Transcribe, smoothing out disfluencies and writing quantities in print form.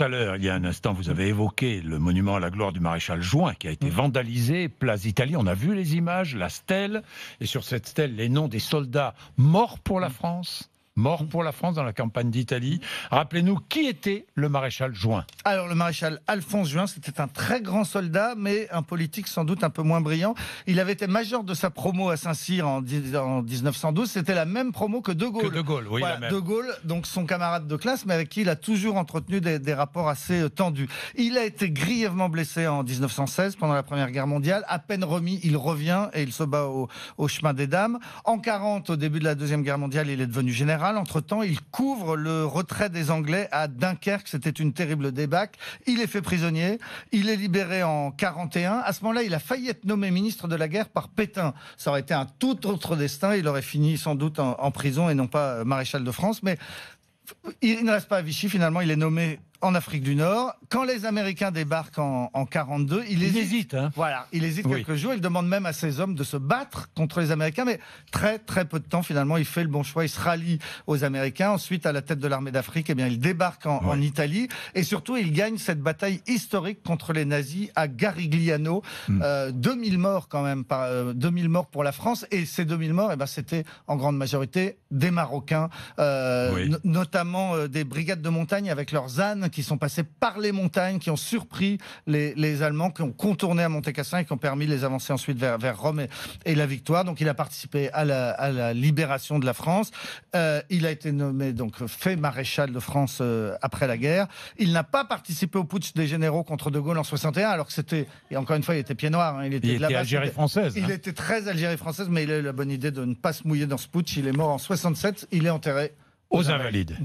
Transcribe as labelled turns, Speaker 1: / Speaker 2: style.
Speaker 1: à l'heure, il y a un instant, vous avez évoqué le monument à la gloire du maréchal Juin qui a été vandalisé, place d'Italie. On a vu les images, la stèle, et sur cette stèle, les noms des soldats morts pour la France. Mort pour la France dans la campagne d'Italie. Rappelez-nous, qui était le maréchal Juin?
Speaker 2: Alors, le maréchal Alphonse Juin, c'était un très grand soldat, mais un politique sans doute un peu moins brillant. Il avait été major de sa promo à Saint-Cyr en 1912. C'était la même promo que De Gaulle.
Speaker 1: Que De Gaulle, oui,
Speaker 2: voilà,
Speaker 1: la même.
Speaker 2: De Gaulle, donc son camarade de classe, mais avec qui il a toujours entretenu des rapports assez tendus. Il a été grièvement blessé en 1916, pendant la Première Guerre mondiale. À peine remis, il revient et il se bat au chemin des Dames. En 1940, au début de la Deuxième Guerre mondiale, il est devenu général. Entre-temps, il couvre le retrait des Anglais à Dunkerque. C'était une terrible débâcle. Il est fait prisonnier. Il est libéré en 1941. À ce moment-là, il a failli être nommé ministre de la guerre par Pétain. Ça aurait été un tout autre destin. Il aurait fini sans doute en prison et non pas maréchal de France. Mais il ne reste pas à Vichy. Finalement, il est nommé en Afrique du Nord. Quand les Américains débarquent en 1942, il hésite.
Speaker 1: Hein.
Speaker 2: Voilà, il hésite quelques jours. Il demande même à ses hommes de se battre contre les Américains, mais très très peu de temps. Finalement, il fait le bon choix. Il se rallie aux Américains. Ensuite, à la tête de l'armée d'Afrique, eh bien, il débarque en Italie et surtout, il gagne cette bataille historique contre les nazis à Garigliano. 2000 morts quand même, 2000 morts pour la France. Et ces 2000 morts, eh ben, c'était en grande majorité des Marocains, notamment des brigades de montagne avec leurs ânes qui sont passés par les montagnes, qui ont surpris les Allemands, qui ont contourné à Monte-Cassino et qui ont permis de les avancer ensuite vers Rome et la victoire. Donc il a participé à la libération de la France. Il a été nommé, donc fait maréchal de France après la guerre. Il n'a pas participé au putsch des généraux contre De Gaulle en 61, alors que c'était, et encore une fois, il était pied noir. Hein, il était
Speaker 1: Algérie française.
Speaker 2: Il était très Algérie française, mais il a eu la bonne idée de ne pas se mouiller dans ce putsch. Il est mort en 67. Il est enterré
Speaker 1: aux Invalides.